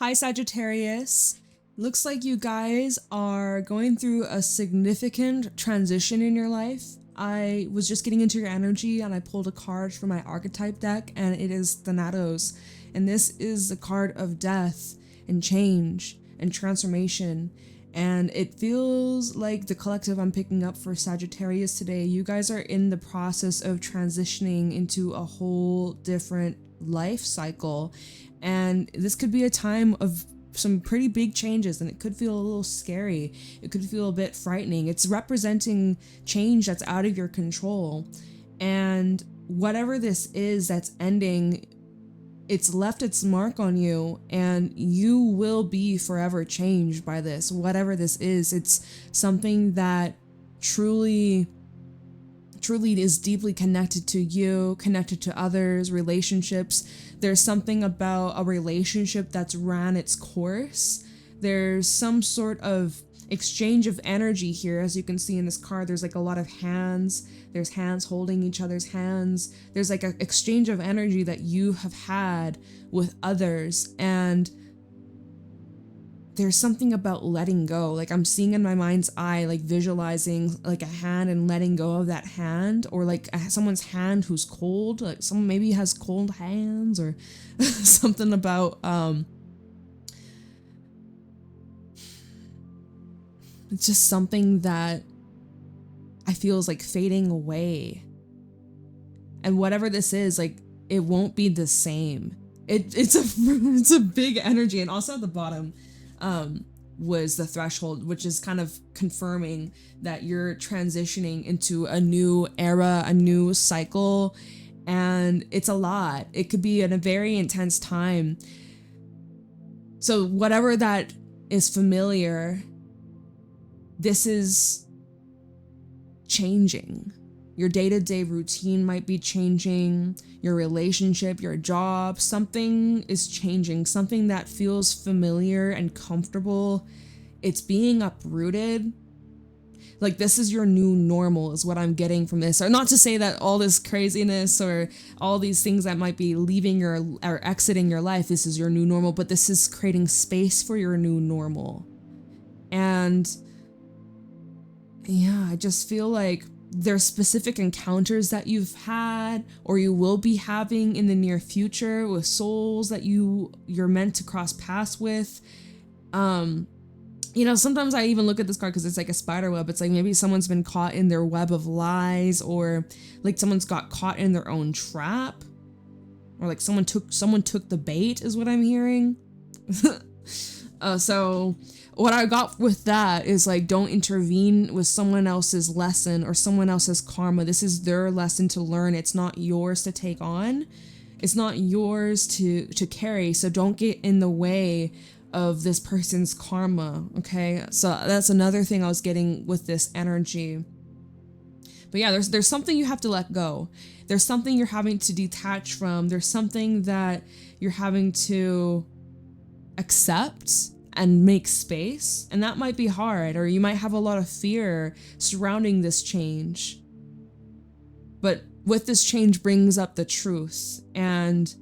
Hi, Sagittarius. Looks like you guys are going through a significant transition in your life. I was just getting into your energy and I pulled a card from my archetype deck, and it is Thanatos. And this is the card of death and change and transformation. And it feels like the collective I'm picking up for Sagittarius today, you guys are in the process of transitioning into a whole different life cycle. And this could be a time of some pretty big changes, and it could feel a little scary. It could feel a bit frightening. It's representing change that's out of your control. And whatever this is that's ending, it's left its mark on you, and you will be forever changed by this. Whatever this is, it's something that truly is deeply connected to you, connected to others, relationships. There's something about a relationship that's ran its course. There's some sort of exchange of energy here. As you can see in this card, there's like a lot of hands. There's hands holding each other's hands. There's like an exchange of energy that you have had with others. And there's something about letting go. Like I'm seeing in my mind's eye, like visualizing like a hand and letting go of that hand, or like someone's hand who's cold, like someone maybe has cold hands, or something about it's just something that I feel is like fading away. And whatever this is, like it won't be the same. It's a big energy. And also at the bottom was the threshold, which is kind of confirming that you're transitioning into a new era, a new cycle, and it's a lot. It could be in a very intense time. So whatever that is familiar, this is changing. Your day-to-day routine might be changing, your relationship, your job, something is changing, something that feels familiar and comfortable. It's being uprooted. Like this is your new normal is what I'm getting from this. Or not to say that all this craziness or all these things that might be leaving or exiting your life, this is your new normal, but this is creating space for your new normal. And yeah, I just feel like there's specific encounters that you've had or you will be having in the near future with souls that you're meant to cross paths with. You know, sometimes I even look at this card because it's like a spider web. It's like maybe someone's been caught in their web of lies, or like someone's got caught in their own trap, or like someone took the bait is what I'm hearing. So what I got with that is like, don't intervene with someone else's lesson or someone else's karma. This is their lesson to learn. It's not yours to take on. It's not yours to carry. So don't get in the way of this person's karma. Okay. So that's another thing I was getting with this energy. But yeah, there's something you have to let go. There's something you're having to detach from. There's something that you're having to accept and make space, and that might be hard, or you might have a lot of fear surrounding this change. But with this change brings up the truth, and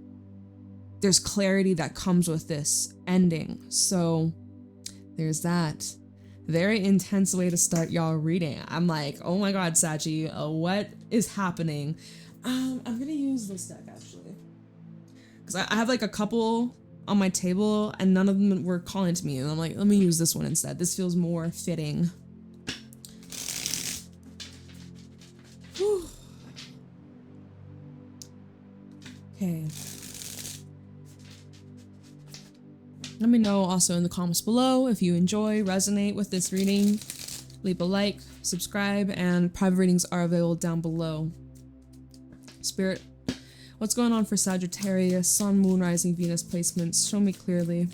there's clarity that comes with this ending. So there's that. Very intense way to start y'all reading. I'm like, oh my god, Sachi, what is happening? I'm gonna use this deck actually, because I have like a couple on my table and none of them were calling to me, and I'm like, let me use this one instead. This feels more fitting. Whew. Okay. Let me know also in the comments below if you resonate with this reading. Leave a like, subscribe, and private readings are available down below. Spirit, what's going on for Sagittarius? Sun, Moon, Rising, Venus placements. Show me clearly.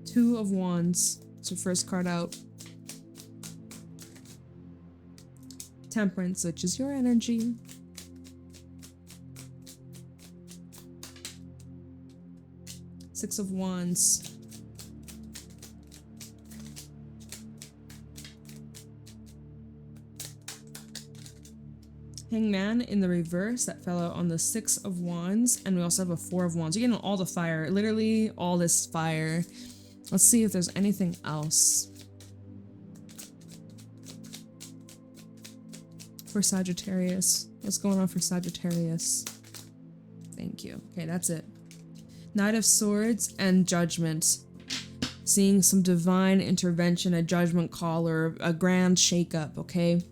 Two of Wands. So first card out. Temperance, which is your energy. Six of Wands. Hangman in the reverse that fell out on the 6 of Wands, and we also have a 4 of Wands. You're getting all the fire, literally all this fire. Let's see if there's anything else for Sagittarius. What's going on for Sagittarius? Thank you. Okay, that's it. Knight of Swords and Judgment. Seeing some divine intervention, a judgment call, or a grand shakeup, okay?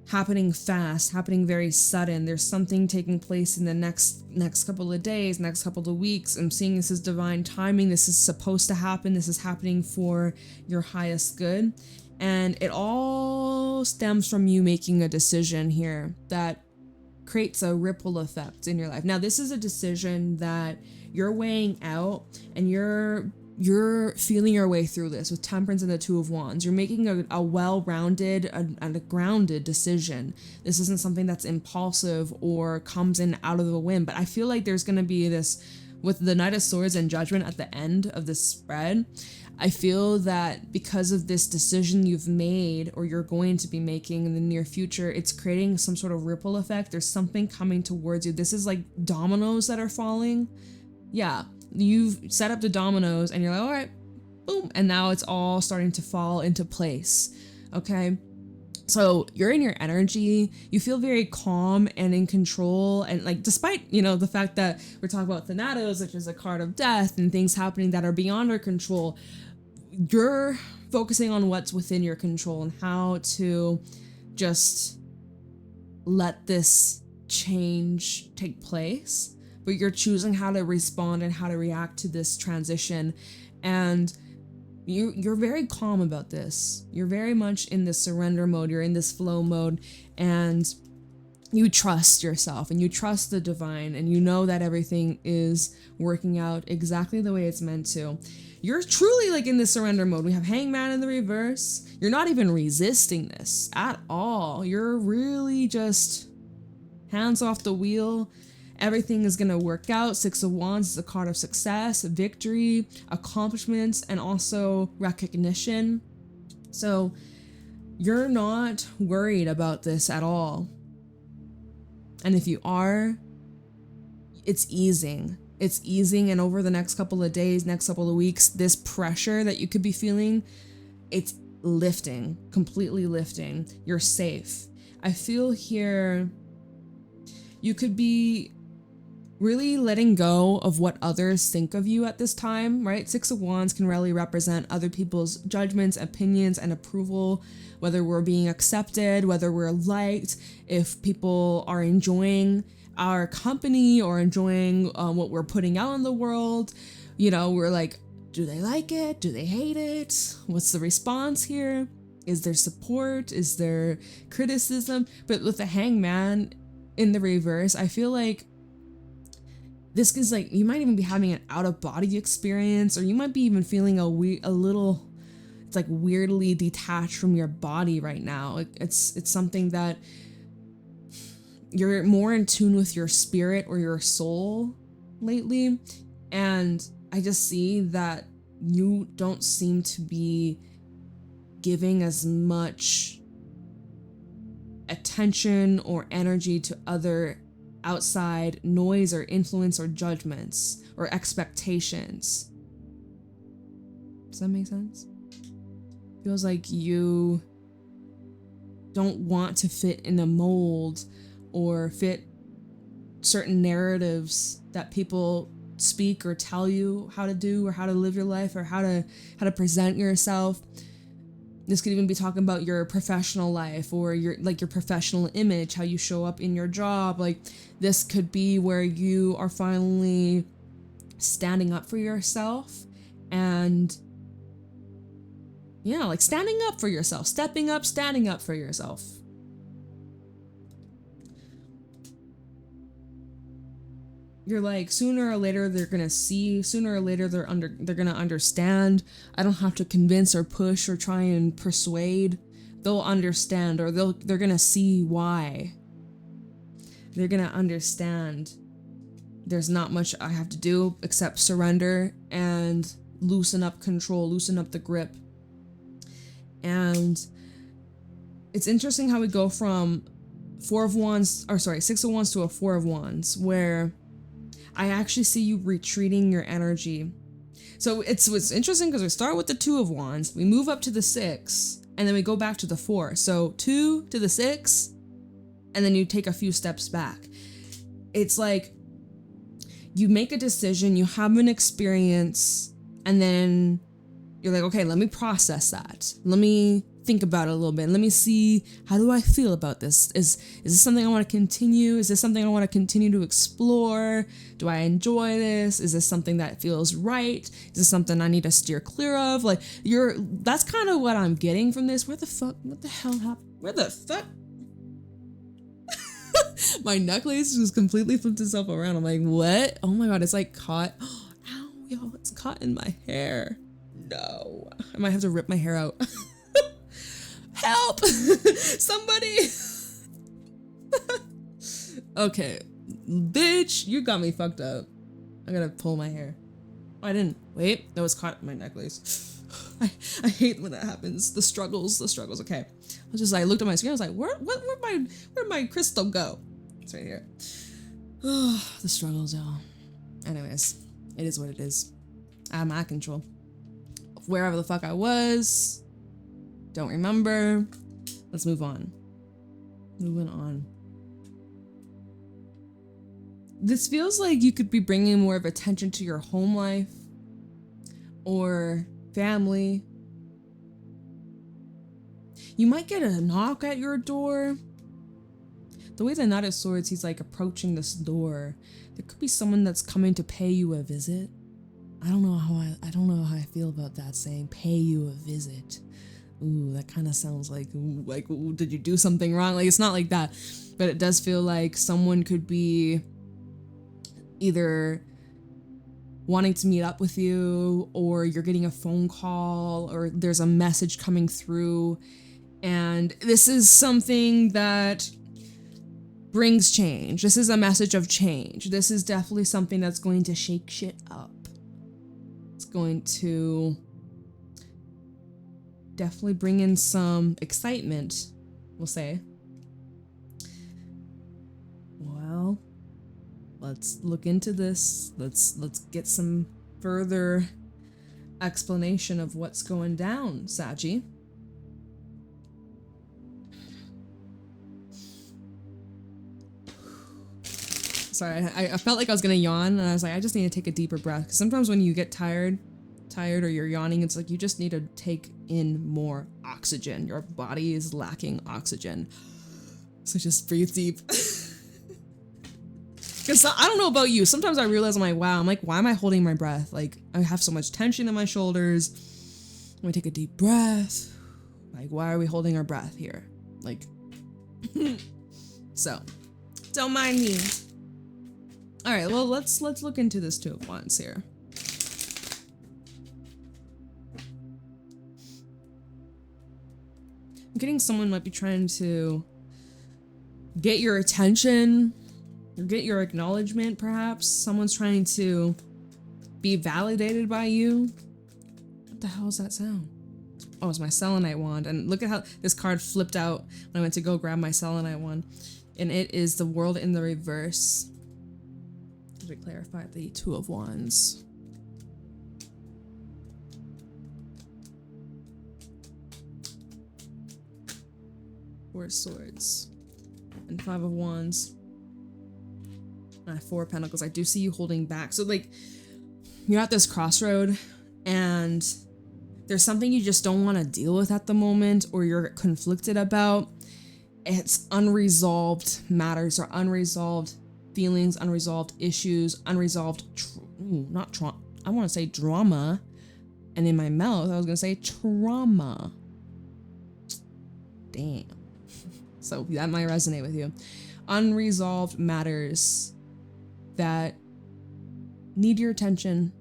Happening fast, happening very sudden. There's something taking place in the next couple of days, next couple of weeks. I'm seeing this is divine timing. This is supposed to happen. This is happening for your highest good. And it all stems from you making a decision here that creates a ripple effect in your life. Now, this is a decision that you're weighing out, and you're feeling your way through this with Temperance and the 2 of Wands. You're making a well-rounded and a grounded decision. This isn't something that's impulsive or comes in out of the wind, but I feel like there's going to be this, with the Knight of Swords and Judgment at the end of this spread, I feel that because of this decision you've made or you're going to be making in the near future, it's creating some sort of ripple effect. There's something coming towards you. This is like dominoes that are falling. Yeah. You've set up the dominoes and you're like, all right, boom. And now it's all starting to fall into place. Okay. So you're in your energy. You feel very calm and in control. And like, despite, the fact that we're talking about Thanatos, which is a card of death and things happening that are beyond our control, you're focusing on what's within your control and how to just let this change take place. But you're choosing how to respond and how to react to this transition. And you're very calm about this. You're very much in this surrender mode. You're in this flow mode, and you trust yourself and you trust the divine, and you know that everything is working out exactly the way it's meant to. You're truly like in this surrender mode. We have Hangman in the reverse. You're not even resisting this at all. You're really just hands off the wheel. Everything is going to work out. 6 of Wands is a card of success, victory, accomplishments, and also recognition. So you're not worried about this at all. And if you are, it's easing. It's easing, and over the next couple of days, next couple of weeks, this pressure that you could be feeling, it's lifting, completely lifting. You're safe. I feel here you could be really letting go of what others think of you at this time, right? 6 of Wands can really represent other people's judgments, opinions, and approval, whether we're being accepted, whether we're liked, if people are enjoying our company or enjoying what we're putting out in the world. We're like, do they like it? Do they hate it? What's the response here? Is there support? Is there criticism? But with the Hangman in the reverse, I feel like this is like, you might even be having an out-of-body experience, or you might be even feeling a little, it's like weirdly detached from your body right now. It's something that you're more in tune with your spirit or your soul lately. And I just see that you don't seem to be giving as much attention or energy to other outside noise or influence or judgments or expectations. Does that make sense? Feels like you don't want to fit in a mold or fit certain narratives that people speak or tell you how to do or how to live your life or how to present yourself. This could even be talking about your professional life or your professional image, how you show up in your job. Like, this could be where you are finally standing up for yourself and like standing up for yourself, stepping up, standing up for yourself. You're like, sooner or later they're gonna see, sooner or later they're gonna understand. I don't have to convince or push or try and persuade. They'll understand, or they're gonna see why. They're gonna understand. There's not much I have to do except surrender and loosen up control, loosen up the grip. And it's interesting how we go from Four of Wands, or sorry, Six of Wands to a Four of Wands, where I actually see you retreating your energy. So it's interesting because we start with the Two of Wands, we move up to the Six, and then we go back to the Four. So 2 to the 6, and then you take a few steps back. It's like you make a decision, you have an experience, and then you're like, okay, let me process that. Let me think about it a little bit. Let me see, how do I feel about this? Is this something I want to continue? Is this something I want to continue to explore? Do I enjoy this? Is this something that feels right? Is this something I need to steer clear of? Like, that's kind of what I'm getting from this. What the hell happened? Where the fuck? My necklace just completely flipped itself around. I'm like, what? Oh my God, it's like caught. Ow, yo, it's caught in my hair. No, I might have to rip my hair out. Help! Somebody! Okay, bitch, you got me fucked up. I gotta pull my hair. Oh, I didn't. Wait, that was caught in my necklace. I hate when that happens. The struggles. Okay, I was just like, looked at my screen. I was like, where'd my crystal go? It's right here. Oh, the struggles, y'all. Anyways, it is what it is. Out of my control. Wherever the fuck I was, don't remember. Let's move on. Moving on. This feels like you could be bringing more of attention to your home life or family. You might get a knock at your door. The way the Knight of Swords, he's like approaching this door. There could be someone that's coming to pay you a visit. I don't know how I feel about that saying, pay you a visit. Ooh, that kind of sounds like, ooh, did you do something wrong? Like, it's not like that, but it does feel like someone could be either wanting to meet up with you, or you're getting a phone call, or there's a message coming through. And this is something that brings change. This is a message of change. This is definitely something that's going to shake shit up. It's going to definitely bring in some excitement, we'll say. Well, let's look into this. Let's get some further explanation of what's going down, Saggy. Sorry, I felt like I was gonna yawn, and I was like, I just need to take a deeper breath. Because sometimes when you get tired or you're yawning, it's like you just need to take in more oxygen. Your body is lacking oxygen. So just breathe deep. Because I don't know about you, sometimes I realize I'm like, why am I holding my breath? Like, I have so much tension in my shoulders. Let me take a deep breath. Like, why are we holding our breath here? Like, so, don't mind me. All right, well, let's look into this Two of Wands here. I'm getting someone might be trying to get your attention, or get your acknowledgement, perhaps. Someone's trying to be validated by you. What the hell is that sound? Oh, it's my selenite wand. And look at how this card flipped out when I went to go grab my selenite wand. And it is the World in the reverse. To clarify, the Two of Wands. Four of Swords. And Five of Wands. And Four of Pentacles. I do see you holding back. So, like, you're at this crossroad, and there's something you just don't want to deal with at the moment, or you're conflicted about. It's unresolved matters, or unresolved feelings, unresolved issues, unresolved, I want to say drama, and in my mouth, I was going to say trauma. Damn. So that might resonate with you. Unresolved matters that need your attention,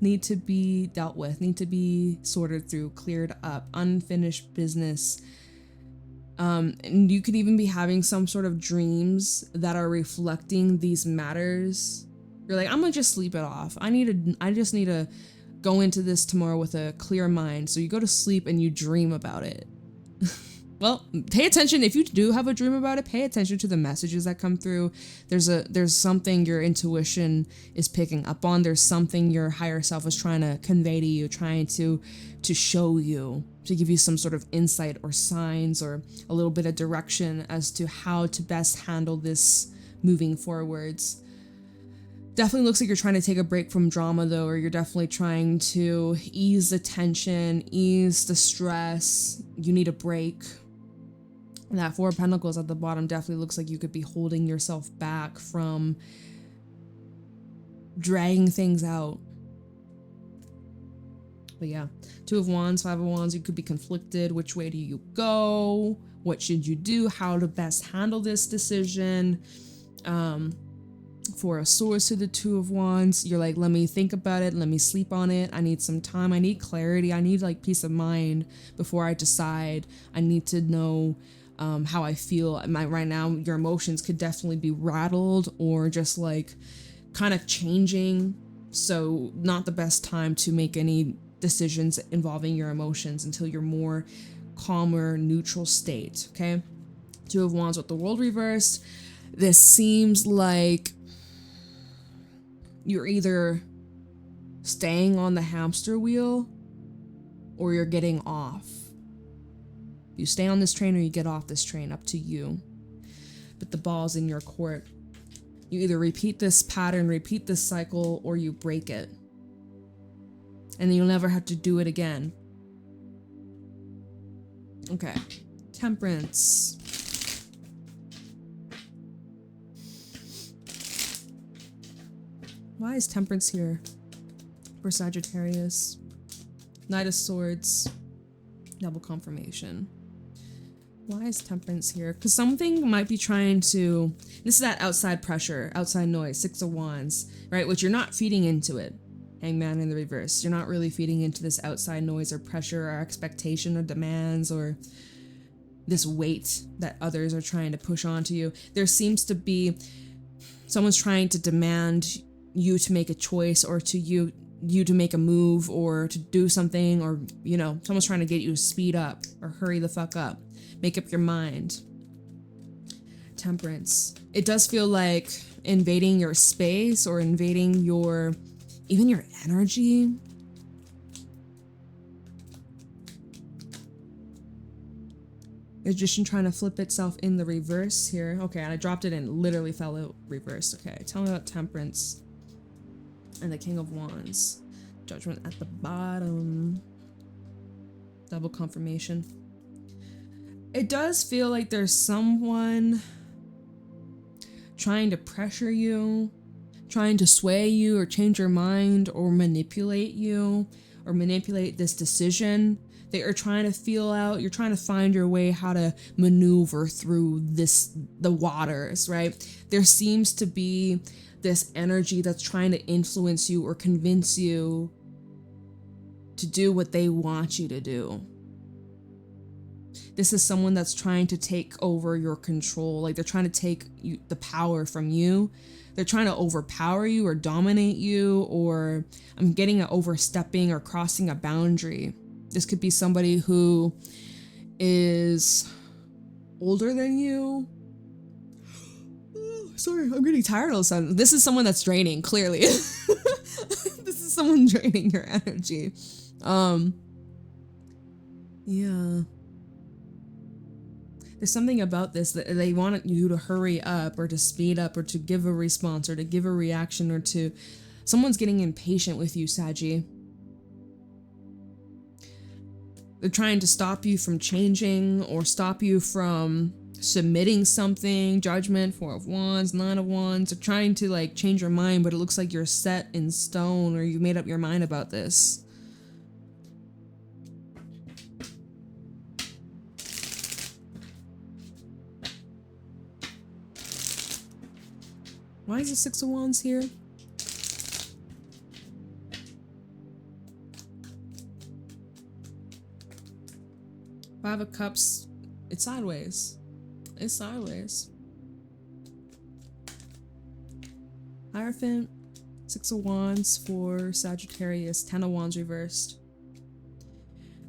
need to be dealt with, need to be sorted through, cleared up, unfinished business. And you could even be having some sort of dreams that are reflecting these matters. You're like, I'm gonna just sleep it off. I just need to go into this tomorrow with a clear mind. So you go to sleep and you dream about it. Well, pay attention. If you do have a dream about it, pay attention to the messages that come through. There's something your intuition is picking up on. There's something your higher self is trying to convey to you, trying to show you, to give you some sort of insight or signs or a little bit of direction as to how to best handle this moving forwards. Definitely looks like you're trying to take a break from drama though, or you're definitely trying to ease the tension, ease the stress. You need a break. And that Four of Pentacles at the bottom definitely looks like you could be holding yourself back from dragging things out. But yeah, Two of Wands, Five of Wands, you could be conflicted. Which way do you go? What should you do? How to best handle this decision? For a Swords to the Two of Wands, you're like, let me think about it. Let me sleep on it. I need some time. I need clarity. I need like peace of mind before I decide. I need to know how I feel. Right now, your emotions could definitely be rattled or just like kind of changing. So not the best time to make any decisions involving your emotions until you're more calmer, neutral state. Okay. Two of Wands with the World reversed. This seems like you're either staying on the hamster wheel or you're getting off. You stay on this train or you get off this train, up to you. But the ball's in your court. You either repeat this pattern, repeat this cycle, or you break it. And then you'll never have to do it again. Okay. Temperance. Why is Temperance here for Sagittarius? Knight of Swords. Double confirmation. Why is Temperance here? Because something might be trying to... This is that outside pressure, outside noise, Six of Wands, right? Which you're not feeding into it. Hangman in the reverse. You're not really feeding into this outside noise or pressure or expectation or demands or this weight that others are trying to push onto you. There seems to be someone's trying to demand you to make a choice or to you to make a move or to do something, or, you know, someone's trying to get you to speed up or hurry the fuck up. Make up your mind. Temperance. It does feel like invading your space or invading your, even your energy. Magician trying to flip itself in the reverse here. Okay, and I dropped it and literally fell out reverse. Okay, tell me about Temperance. And the King of Wands. Judgment at the bottom. Double confirmation. It does feel like there's someone trying to pressure you, trying to sway you or change your mind or manipulate you or manipulate this decision that you're trying to feel out. You're trying to find your way how to maneuver through the waters, right? There seems to be this energy that's trying to influence you or convince you to do what they want you to do. This is someone that's trying to take over your control. Like they're trying to take the power from you. They're trying to overpower you or dominate you, or I'm getting an overstepping or crossing a boundary. This could be somebody who is older than you. Sorry, I'm getting tired all of a sudden. This is someone that's draining, clearly. This is someone draining your energy. Yeah. There's something about this that they want you to hurry up or to speed up or to give a response or to give a reaction or to... Someone's getting impatient with you, Saggy. They're trying to stop you from changing or stop you from submitting something. Judgment, Four of Wands, Nine of Wands. They're trying to like change your mind, but it looks like you're set in stone or you made up your mind about this. Why is the Six of Wands here? Five of Cups. It's sideways. It's sideways. Hierophant. Six of Wands for Sagittarius. Ten of Wands reversed.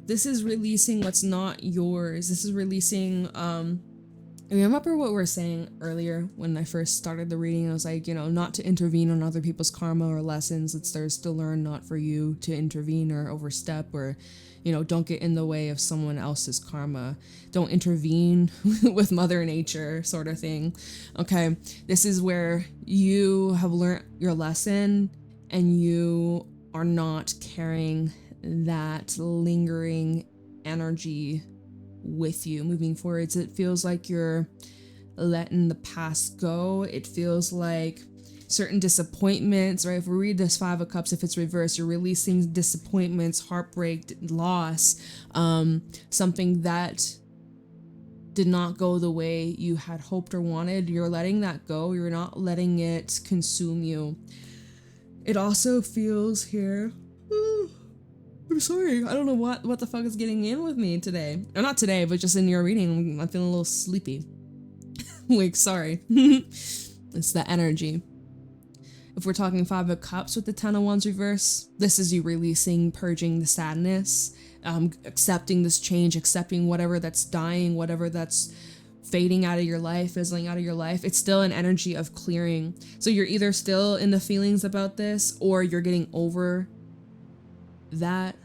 This is releasing what's not yours. This is releasing, remember what we were saying earlier when I first started the reading? I was like, you know, not to intervene on other people's karma or lessons. It's theirs to learn, not for you to intervene or overstep, or, you know, don't get in the way of someone else's karma. Don't intervene with Mother Nature, sort of thing. Okay, this is where you have learned your lesson and you are not carrying that lingering energy with you moving forwards. It feels like you're letting the past go. It feels like certain disappointments, right? If we read this Five of Cups, if it's reversed, you're releasing disappointments, heartbreak, loss, something that did not go the way you had hoped or wanted. You're letting that go. You're not letting it consume you. It also feels here, I'm sorry, I don't know what the fuck is getting in with me today. Or not today, but just in your reading, I'm feeling a little sleepy. Like, sorry. It's the energy. If we're talking Five of Cups with the Ten of Wands reverse, this is you releasing, purging the sadness, accepting this change, accepting whatever that's dying, whatever that's fading out of your life, fizzling out of your life. It's still an energy of clearing. So you're either still in the feelings about this or you're getting over that.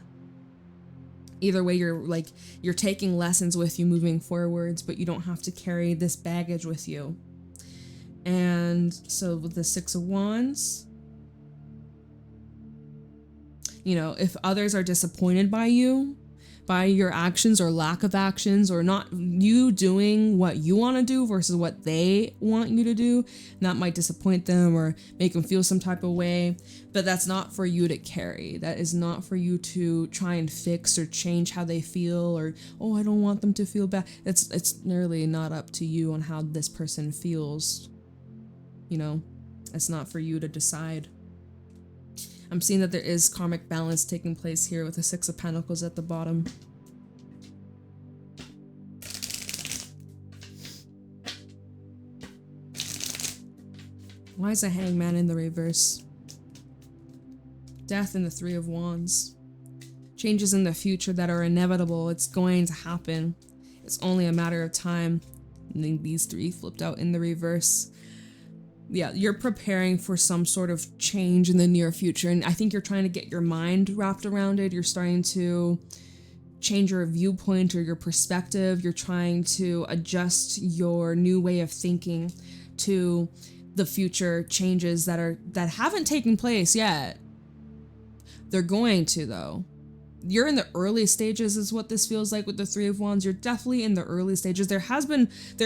Either way, you're taking lessons with you moving forwards, but you don't have to carry this baggage with you. And so with the Six of Wands, you know, if others are disappointed by you, by your actions or lack of actions, or not you doing what you want to do versus what they want you to do, that might disappoint them or make them feel some type of way. But that's not for you to carry. That is not for you to try and fix or change how they feel, or, oh, I don't want them to feel bad. It's nearly not up to you on how this person feels. You know, it's not for you to decide. I'm seeing that there is karmic balance taking place here with the Six of Pentacles at the bottom. Why is the Hangman in the reverse? Death and the Three of Wands. Changes in the future that are inevitable. It's going to happen. It's only a matter of time. And then these three flipped out in the reverse. Yeah, you're preparing for some sort of change in the near future, and I think you're trying to get your mind wrapped around it. You're starting to change your viewpoint or your perspective. You're trying to adjust your new way of thinking to the future changes that haven't taken place yet. They're going to, though. You're in the early stages is what this feels like with the Three of Wands. You're definitely in the early stages. There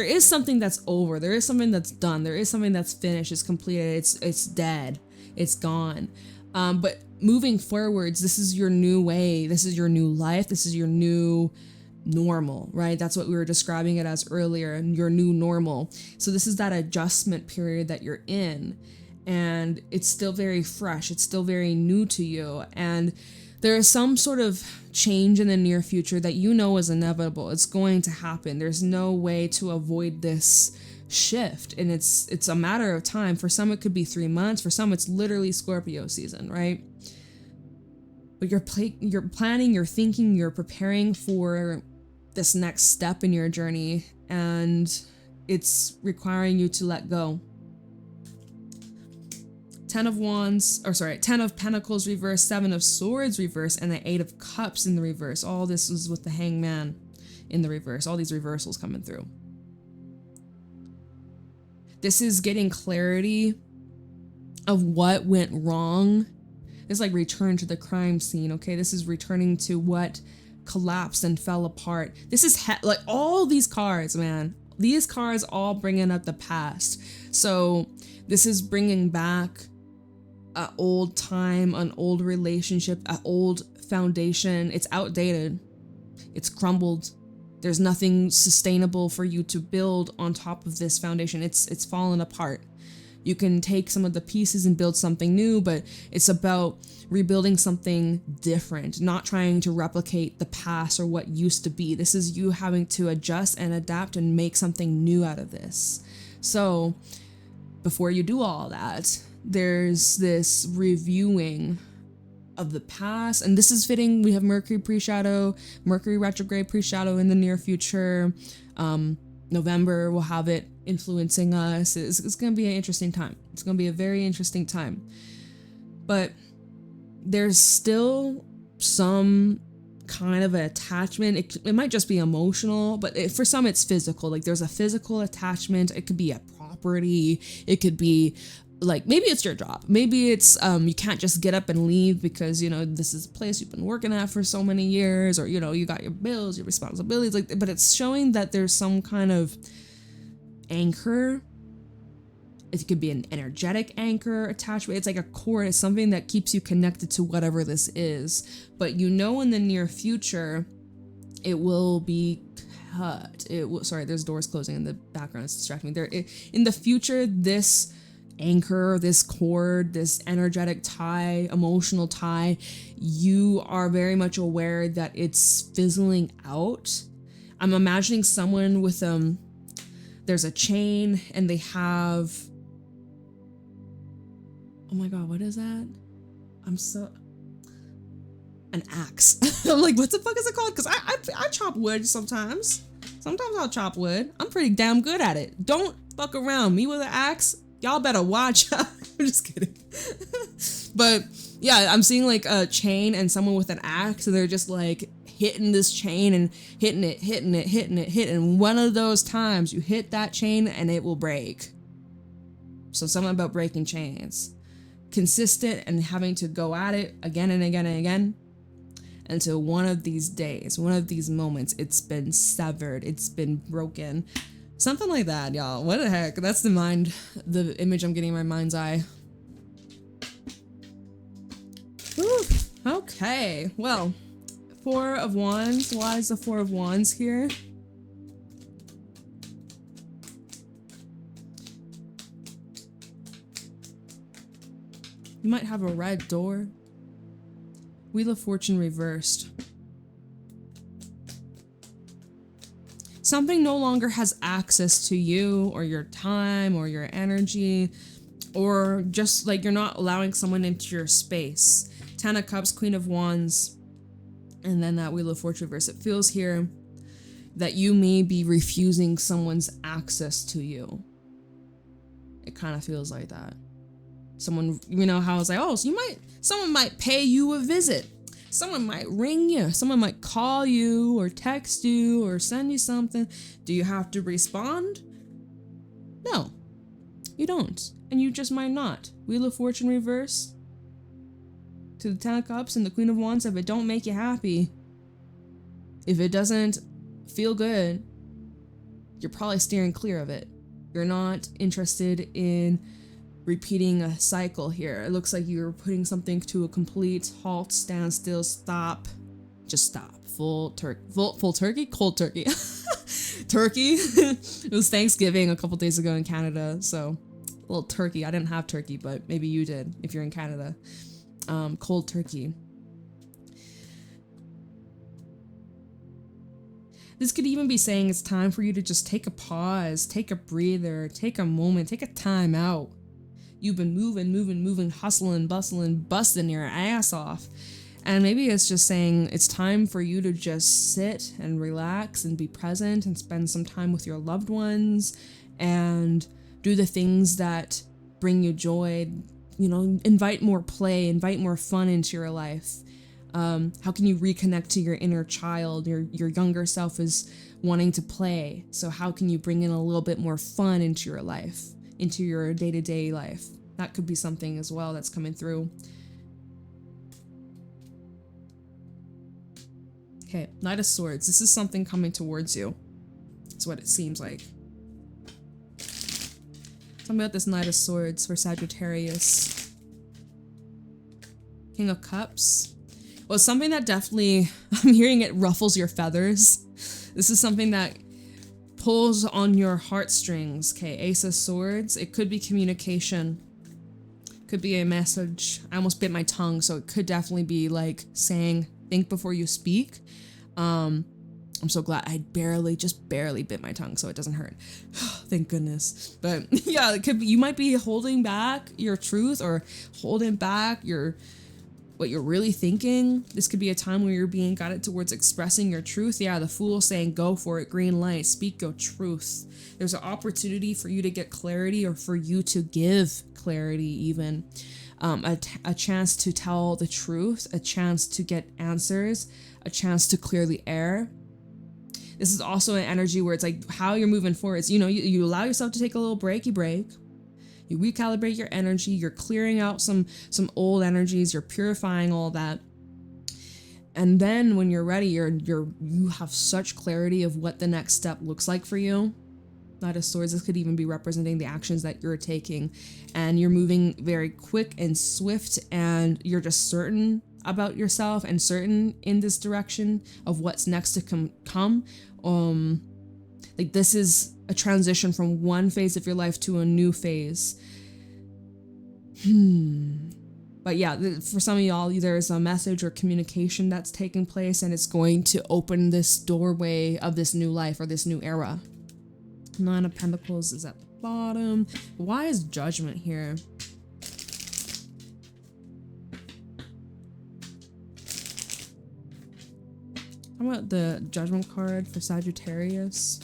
is something that's over. There is something that's done. There is something that's finished. It's completed. It's dead. It's gone. But moving forwards, this is your new way. This is your new life. This is your new normal, right? That's what we were describing it as earlier, your new normal. So this is that adjustment period that you're in, and it's still very fresh. It's still very new to you, and there is some sort of change in the near future that you know is inevitable. It's going to happen. There's no way to avoid this shift, and it's a matter of time. For some, it could be 3 months. For some, it's literally Scorpio season, right? But you're planning, you're thinking, you're preparing for this next step in your journey, and it's requiring you to let go. Ten of Pentacles reverse, Seven of Swords reverse, and the Eight of Cups in the reverse. All this is with the Hangman in the reverse. All these reversals coming through. This is getting clarity of what went wrong. It's like return to the crime scene, okay? This is returning to what collapsed and fell apart. This is like all these cards, man. These cards all bringing up the past. So this is bringing back an old time, an old relationship, an old foundation. It's outdated. It's crumbled. There's nothing sustainable for you to build on top of this foundation. It's fallen apart. You can take some of the pieces and build something new, but it's about rebuilding something different, not trying to replicate the past or what used to be. This is you having to adjust and adapt and make something new out of this. So before you do all that, there's this reviewing of the past. And this is fitting. We have Mercury pre-shadow, Mercury retrograde pre-shadow in the near future. November will have it influencing us. It's going to be an interesting time. It's going to be a very interesting time. But there's still some kind of an attachment. It might just be emotional, but for some it's physical. Like there's a physical attachment. It could be a property. It could be like, maybe it's your job. Maybe it's you can't just get up and leave because, you know, this is a place you've been working at for so many years, or, you know, you got your bills, your responsibilities, like, but it's showing that there's some kind of anchor. It could be an energetic anchor attachment. It's like a cord. It's something that keeps you connected to whatever this is. But you know, in the near future, it will be cut. Sorry, there's doors closing in the background. It's distracting me. In the future, this anchor, this cord, this energetic tie, emotional tie, you are very much aware that it's fizzling out. I'm imagining someone with there's a chain and they have, oh my god, what is that? An axe. I'm like, what the fuck is it called? Because I chop wood sometimes. Sometimes I'll chop wood. I'm pretty damn good at it. Don't fuck around. Me with an axe, y'all better watch out. I'm just kidding. But yeah, I'm seeing like a chain and someone with an axe, and they're just like hitting this chain and hitting it. And one of those times you hit that chain and it will break. So something about breaking chains. Consistent and having to go at it again and again and again until one of these days, one of these moments, it's been severed, it's been broken. Something like that, y'all. What the heck? That's the image I'm getting in my mind's eye. Whew. Okay, well, Four of Wands. Why is the Four of Wands here? You might have a red door. Wheel of Fortune reversed. Something no longer has access to you or your time or your energy, or just like you're not allowing someone into your space. Ten of Cups, Queen of Wands, and then that Wheel of Fortune reverse. It feels here that you may be refusing someone's access to you. It kind of feels like that. Someone, you know how it's like, oh, so someone might pay you a visit. Someone might ring you. Someone might call you or text you or send you something. Do you have to respond? No, you don't. And you just might not. Wheel of Fortune reverse to the Ten of Cups and the Queen of Wands. If it don't make you happy, if it doesn't feel good, you're probably steering clear of it. You're not interested in repeating a cycle here. It looks like you're putting something to a complete halt, standstill, stop. Just stop. Full turkey? Cold turkey. Turkey. It was Thanksgiving a couple days ago in Canada, so a little turkey. I didn't have turkey, but maybe you did if you're in Canada. Cold turkey. This could even be saying it's time for you to just take a pause, take a breather, take a moment, take a time out. You've been moving, hustling, bustling, busting your ass off. And maybe it's just saying it's time for you to just sit and relax and be present and spend some time with your loved ones and do the things that bring you joy. You know, invite more play, invite more fun into your life. How can you reconnect to your inner child? Your younger self is wanting to play. So how can you bring in a little bit more fun into your life? Into your day-to-day life. That could be something as well that's coming through. Okay, Knight of Swords. This is something coming towards you. That's what it seems like. Tell me about this Knight of Swords for Sagittarius. King of Cups. Well, something that definitely, I'm hearing it ruffles your feathers. This is something that pulls on your heartstrings. Okay, Ace of Swords. It could be communication. Could be a message. I almost bit my tongue, so it could definitely be like saying, think before you speak. I'm so glad I just barely bit my tongue, so it doesn't hurt. Thank goodness. But yeah, it could be, you might be holding back your truth or holding back your what you're really thinking. This could be a time where you're being guided towards expressing your truth. Yeah, the Fool saying, go for it, green light, speak your truth. There's an opportunity for you to get clarity, or for you to give clarity even. A chance to tell the truth, a chance to get answers, a chance to clear the air. This is also an energy where it's like how you're moving forward. It's, you allow yourself to take a little break, you recalibrate your energy, you're clearing out some old energies, you're purifying all that. And then when you're ready, you have such clarity of what the next step looks like for you. Knight of Swords, this could even be representing the actions that you're taking, and you're moving very quick and swift, and you're just certain about yourself and certain in this direction of what's next to come. Like this is a transition from one phase of your life to a new phase. But yeah, for some of y'all, there's a message or communication that's taking place, and it's going to open this doorway of this new life or this new era. Nine of Pentacles is at the bottom. Why is Judgment here? How about the Judgment card for Sagittarius?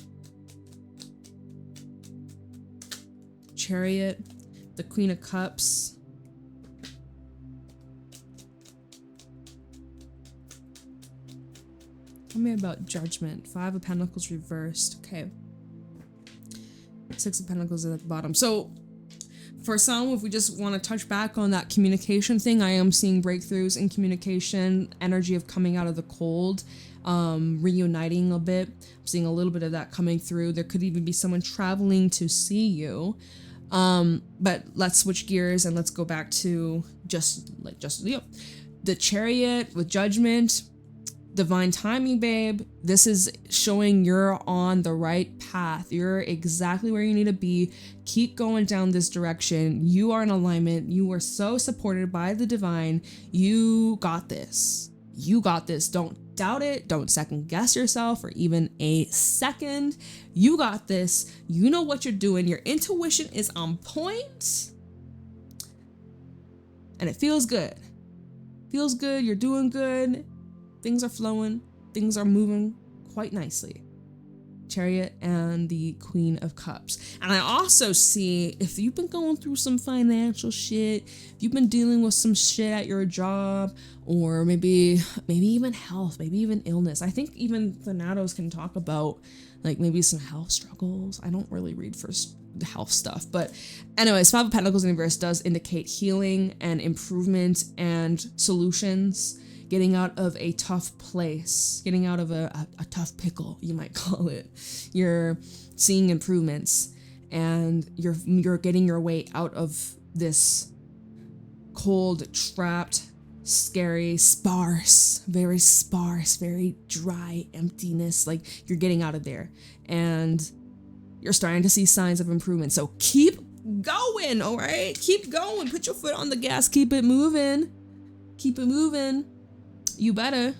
Chariot, the Queen of Cups. Tell me about Judgment. Five of Pentacles reversed. Okay. Six of Pentacles at the bottom. So for some, if we just want to touch back on that communication thing, I am seeing breakthroughs in communication, energy of coming out of the cold, reuniting a bit. I'm seeing a little bit of that coming through. There could even be someone traveling to see you. But let's switch gears and let's go back to the Chariot with Judgment. Divine timing, babe. This is showing you're on the right path. You're exactly where you need to be. Keep going down this direction. You are in alignment. You are so supported by the divine. You got this. You got this. Don't doubt it. Don't second guess yourself for even a second. You got this. You know what you're doing. Your intuition is on point. And it feels good. Feels good. You're doing good. Things are flowing, things are moving quite nicely. Chariot and the Queen of Cups. And I also see, if you've been going through some financial shit, if you've been dealing with some shit at your job, or maybe even health, maybe even illness. I think even Thanatos can talk about like maybe some health struggles. I don't really read for the health stuff, but anyways, Five of Pentacles in reverse does indicate healing and improvement and solutions. Getting out of a tough place, getting out of a tough pickle, you might call it. You're seeing improvements, and you're getting your way out of this cold, trapped, scary, very dry emptiness. Like you're getting out of there, and you're starting to see signs of improvement. So keep going, all right? Keep going. Put your foot on the gas. Keep it moving. Keep it moving. You better.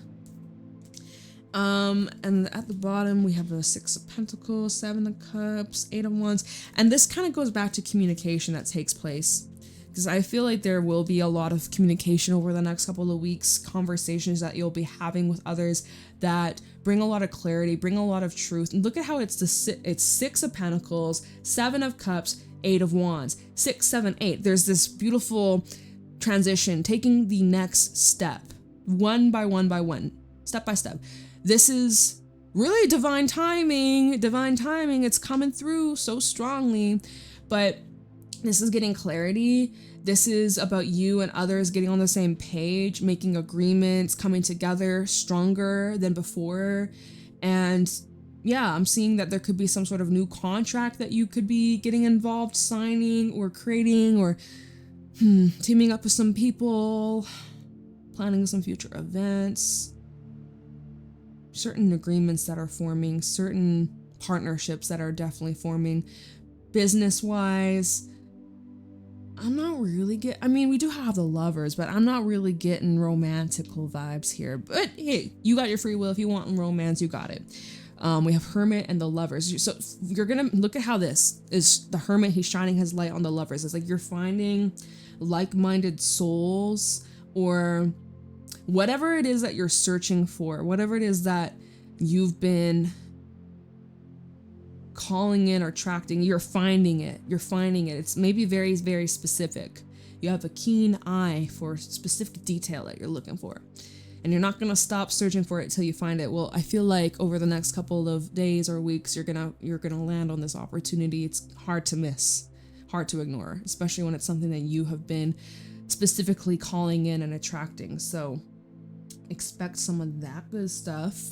And at the bottom we have a Six of Pentacles, Seven of Cups, Eight of Wands, and this kind of goes back to communication that takes place, because I feel like there will be a lot of communication over the next couple of weeks, conversations that you'll be having with others that bring a lot of clarity, bring a lot of truth. And look at how it's Six of Pentacles, Seven of Cups, Eight of Wands, 6, 7, 8. There's this beautiful transition, taking the next step. One by one, step by step. This is really divine timing. It's coming through so strongly, but this is getting clarity. This is about you and others getting on the same page, making agreements, coming together stronger than before. And yeah, I'm seeing that there could be some sort of new contract that you could be getting involved, signing or creating, or teaming up with some people, planning some future events, certain agreements that are forming, certain partnerships that are definitely forming. Business-wise, I'm not really we do have the Lovers, but I'm not really getting romantical vibes here. But hey, you got your free will. If you want romance, you got it. We have Hermit and the Lovers. So you're gonna look at how this is the Hermit. He's shining his light on the Lovers. It's like you're finding like-minded souls, or whatever it is that you're searching for, whatever it is that you've been calling in or attracting, you're finding it. It's maybe very, very specific. You have a keen eye for specific detail that you're looking for. And you're not gonna stop searching for it till you find it. Well, I feel like over the next couple of days or weeks, you're gonna land on this opportunity. It's hard to miss, hard to ignore, especially when it's something that you have been specifically calling in and attracting. So expect some of that good stuff.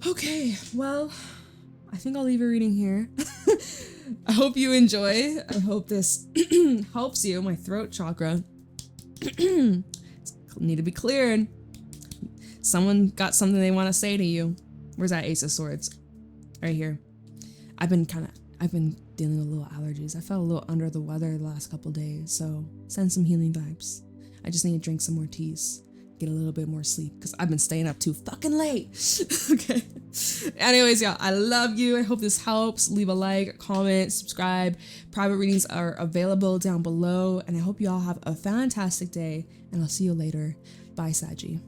Okay, well, I think I'll leave your reading here. I hope you enjoy. I hope this helps you. My throat chakra need to be cleared. Someone got something they want to say to you. Where's that Ace of Swords? Right here. I've been dealing with little allergies. I felt a little under the weather the last couple days, so send some healing vibes. I just need to drink some more teas, get a little bit more sleep, because I've been staying up too fucking late. Okay. Anyways, y'all, I love you. I hope this helps. Leave a like, comment, subscribe. Private readings are available down below, and I hope you all have a fantastic day, and I'll see you later. Bye, Saggy.